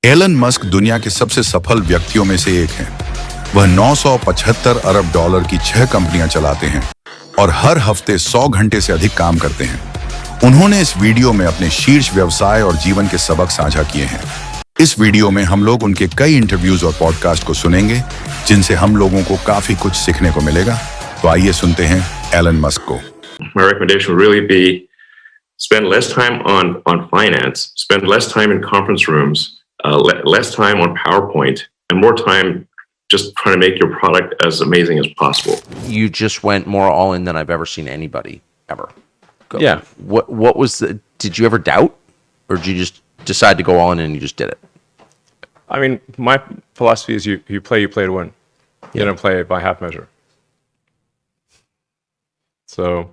Elon Musk दुनिया के सबसे सफल व्यक्तियों में से एक हैं। वह 975 अरब डॉलर की 6 कंपनियां चलाते हैं और हर हफ्ते 100 घंटे से अधिक काम करते हैं। उन्होंने इस वीडियो में अपने शीर्ष व्यवसाय और जीवन के सबक साझा किए हैं। इस वीडियो में हम लोग उनके कई इंटरव्यूज और पॉडकास्ट को सुनेंगे, जिनसे हम लोगों को काफी कुछ सीखने को मिलेगा। तो आइए सुनते हैं एलन मस्क को। My recommendation would really be spend less time on finance, spend less time in conference rooms, less time on PowerPoint, and more time just trying to make your product as amazing as possible. You just went more all in than I've ever seen anybody ever go. Yeah. What was the? Did you ever doubt, or did you just decide to go all in and you just did it? I mean, my philosophy is you play to win. You don't play by half measure. So,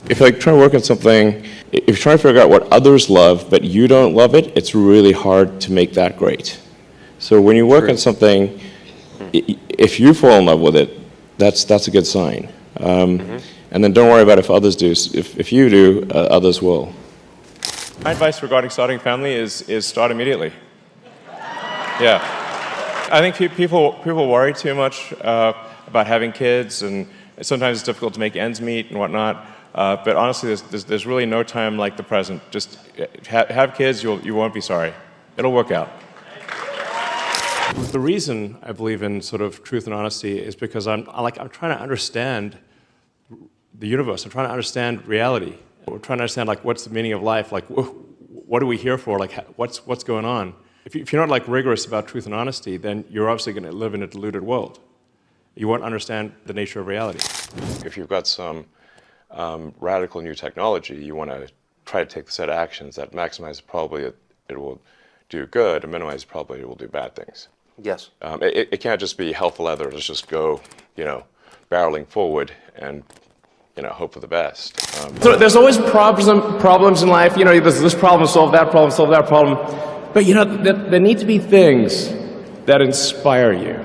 if you're like trying to work on something, if you're trying to figure out what others love but you don't love it, it's really hard to make that great. So when you work on something, if you fall in love with it, that's a good sign. And then don't worry about if others do. If you do, others will. My advice regarding starting a family is start immediately. Yeah. I think people worry too much about having kids, and sometimes it's difficult to make ends meet and whatnot. But honestly, there's really no time like the present. Just have kids, you won't be sorry. It'll work out. The reason I believe in sort of truth and honesty is because I'm trying to understand the universe. I'm trying to understand reality. We're trying to understand like what's the meaning of life. Like what are we here for? Like what's going on? If you're not like rigorous about truth and honesty, then you're obviously going to live in a deluded world. You won't understand the nature of reality. If you've got some radical new technology, you want to try to take the set of actions that maximize the probability it will do good and minimize the probability it will do bad things. Yes. It can't just be hell for leather. Let's just go, barreling forward and, hope for the best. So there's always problems in life. There's this problem, solve that problem. But, there need to be things that inspire you.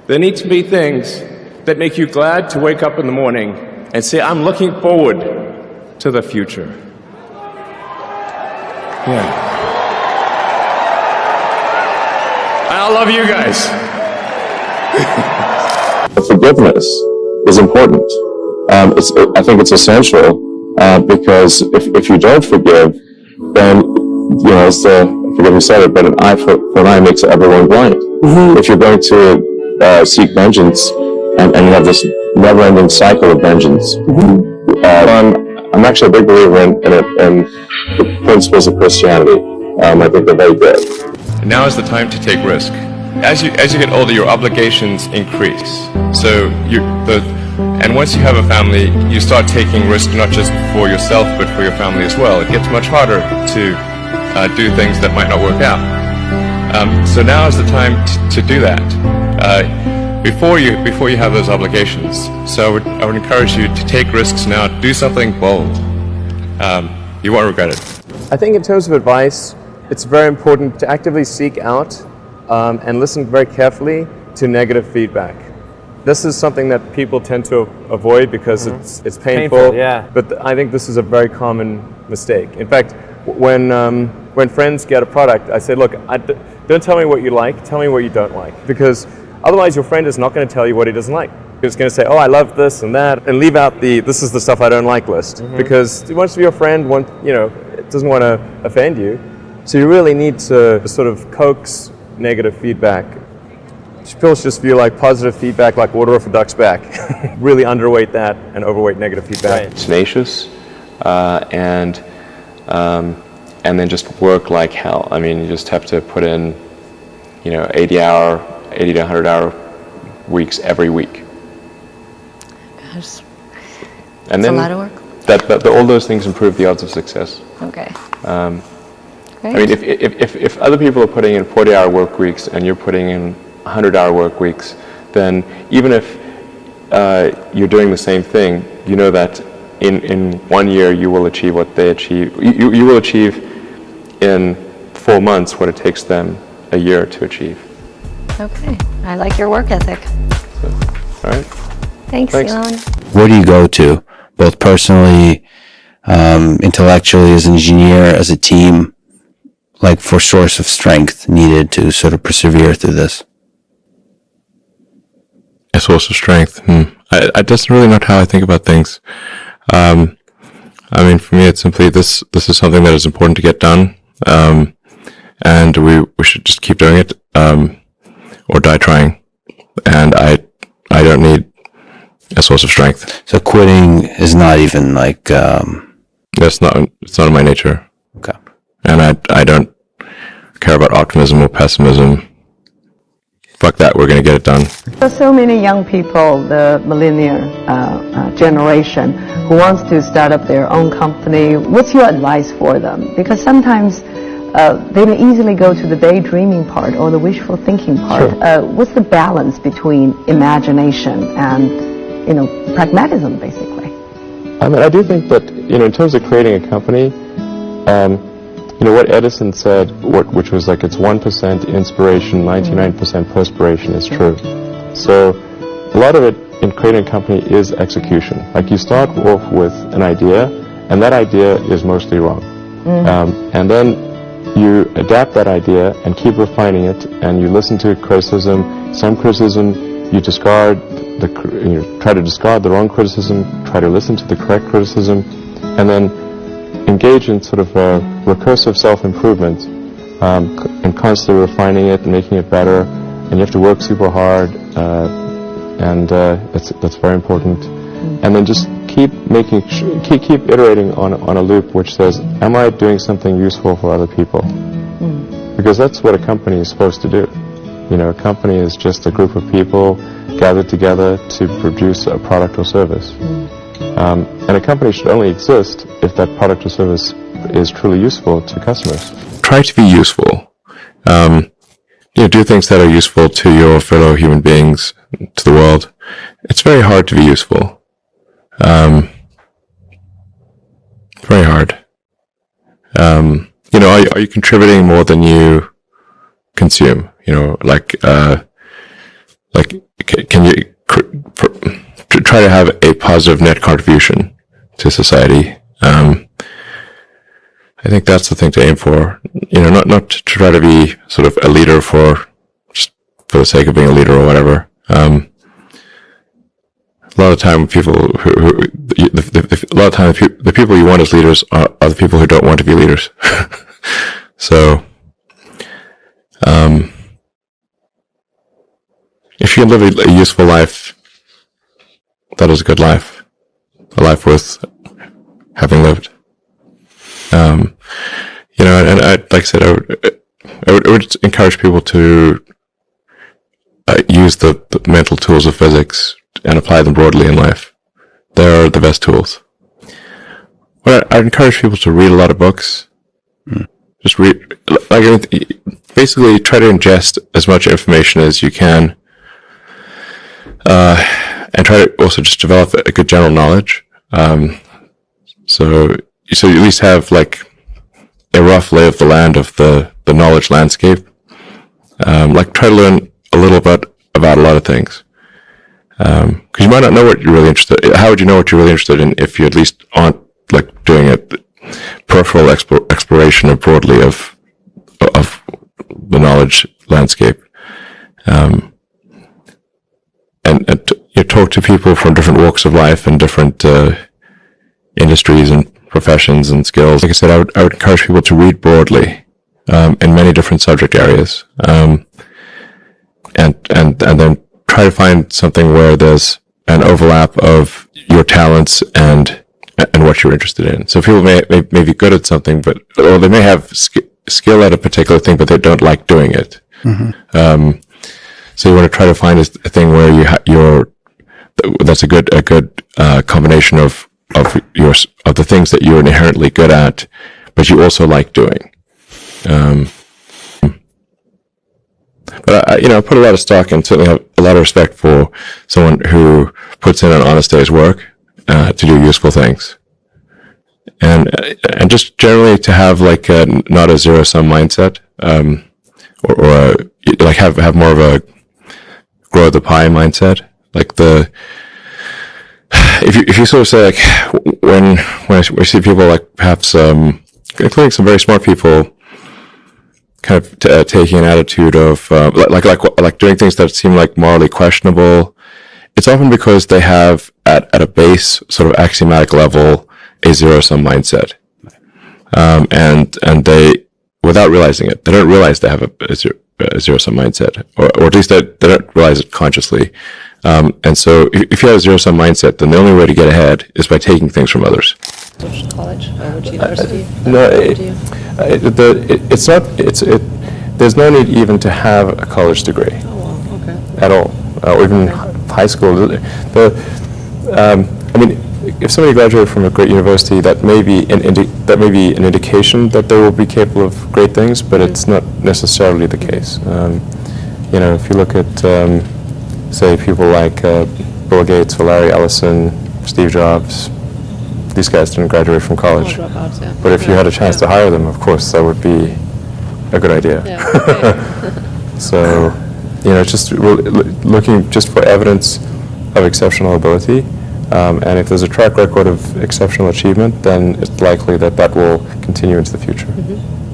There need to be things that make you glad to wake up in the morning and say, I'm looking forward to the future. Yeah. I love you guys. Forgiveness is important. I think it's essential because if you don't forgive, then, I forget who said it, but an eye for an eye makes everyone blind. Mm-hmm. If you're going to seek vengeance and you have this never-ending cycle of vengeance. Mm-hmm. I'm actually a big believer in the principles of Christianity. I think they're very good. Now is the time to take risk. As you get older, your obligations increase. So and once you have a family, you start taking risk not just for yourself but for your family as well. It gets much harder to do things that might not work out. So now is the time to do that. Before you have those obligations. So I would encourage you to take risks now. Do something bold. You won't regret it. I think in terms of advice, it's very important to actively seek out and listen very carefully to negative feedback. This is something that people tend to avoid because it's painful. Yeah. But I think this is a very common mistake. In fact, when friends get a product, I say, look, don't tell me what you like, tell me what you don't like. Because otherwise your friend is not going to tell you what he doesn't like. He's going to say, oh, I love this and that, and leave out the this is the stuff I don't like list. Mm-hmm. Because he wants to be your friend, doesn't want to offend you. So you really need to sort of coax negative feedback. People just feel like positive feedback like water off a duck's back. Really underweight that and overweight negative feedback. Right. Tenacious and then just work like hell. I mean, you just have to put in, 80 to 100-hour weeks every week. Gosh, and that's then a lot of work. All those things improve the odds of success. Okay. I mean, if other people are putting in 40-hour work weeks and you're putting in 100-hour work weeks, then even if you're doing the same thing, you know that in 1 year you will achieve what they achieve. You will achieve in 4 months what it takes them a year to achieve. Okay, I like your work ethic. So, all right. Thanks, Elon. Where do you go to, both personally, intellectually, as an engineer, as a team? like for source of strength needed to sort of persevere through this? A source of strength. I just really not how I think about things. I mean, for me, it's simply this is something that is important to get done, and we should just keep doing it, or die trying. And I don't need a source of strength. So quitting is not even like it's not in my nature. Okay. And I don't care about optimism or pessimism. Fuck that, we're going to get it done. There's so many young people, the millennial generation, who wants to start up their own company. What's your advice for them? Because sometimes they may easily go to the daydreaming part or the wishful thinking part. Sure. What's the balance between imagination and, pragmatism, basically? I mean, I do think that, in terms of creating a company, what Edison said, which was like it's 1% inspiration, 99% perspiration, is true. So a lot of it in creating a company is execution. Like you start off with an idea, and that idea is mostly wrong. And then you adapt that idea and keep refining it, and you listen to criticism. Some criticism you discard, you try to discard the wrong criticism, try to listen to the correct criticism, and then engage in sort of a recursive self-improvement, and constantly refining it and making it better. And you have to work super hard, and that's very important. And then just keep iterating on a loop which says, am I doing something useful for other people? Because that's what a company is supposed to do. A company is just a group of people gathered together to produce a product or service. And a company should only exist if that product or service is truly useful to customers. Try to be useful. Do things that are useful to your fellow human beings, to the world. It's very hard to be useful. Very hard. Are you contributing more than you consume? Can you try to have a positive net contribution to society? I think that's the thing to aim for. Not to try to be sort of a leader just for the sake of being a leader or whatever. A lot of time, the people you want as leaders are the people who don't want to be leaders. So, if you can live a useful life, that is a good life. A life worth having lived. And like I said, I would encourage people to use the mental tools of physics and apply them broadly in life. They're the best tools. But I'd encourage people to read a lot of books. Just read, basically try to ingest as much information as you can, and try to also just develop a good general knowledge. So you at least have like a rough lay of the land of the knowledge landscape. Try to learn a little bit about a lot of things. Because you might not know what you're really interested in. How would you know what you're really interested in if you at least aren't doing a peripheral exploration broadly of the knowledge landscape? And you talk to people from different walks of life and different industries and professions and skills. Like I said, I would encourage people to read broadly in many different subject areas, and then try to find something where there's an overlap of your talents and what you're interested in. So people may be good at something, or they may have skill at a particular thing, but they don't like doing it. So you want to try to find a thing where that's a good combination of the things that you're inherently good at, but you also like doing. But I put a lot of stock and certainly have a lot of respect for someone who puts in an honest day's work to do useful things, and just generally to have not a zero-sum mindset, or have more of a grow the pie mindset. If you sort of say when I see people perhaps including some very smart people kind of taking an attitude of like doing things that seem like morally questionable, it's often because they have at a base sort of axiomatic level a zero-sum mindset, and they, without realizing it, they don't realize they have a zero-sum mindset, or at least they don't realize it consciously. And so if you have a zero-sum mindset, then the only way to get ahead is by taking things from others. Which college or which university? It's not. There's no need even to have a college degree at all, or even high school. I mean, if somebody graduated from a great university, that may be an indication that they will be capable of great things, but it's not necessarily the case. You know, if you look at say people like Bill Gates or Larry Ellison, Steve Jobs, these guys didn't graduate from college. Dropouts, yeah. But if you had a chance to hire them, of course, that would be a good idea. Yeah, okay. So, you know, just looking just for evidence of exceptional ability, and if there's a track record of exceptional achievement, then it's likely that that will continue into the future. Mm-hmm.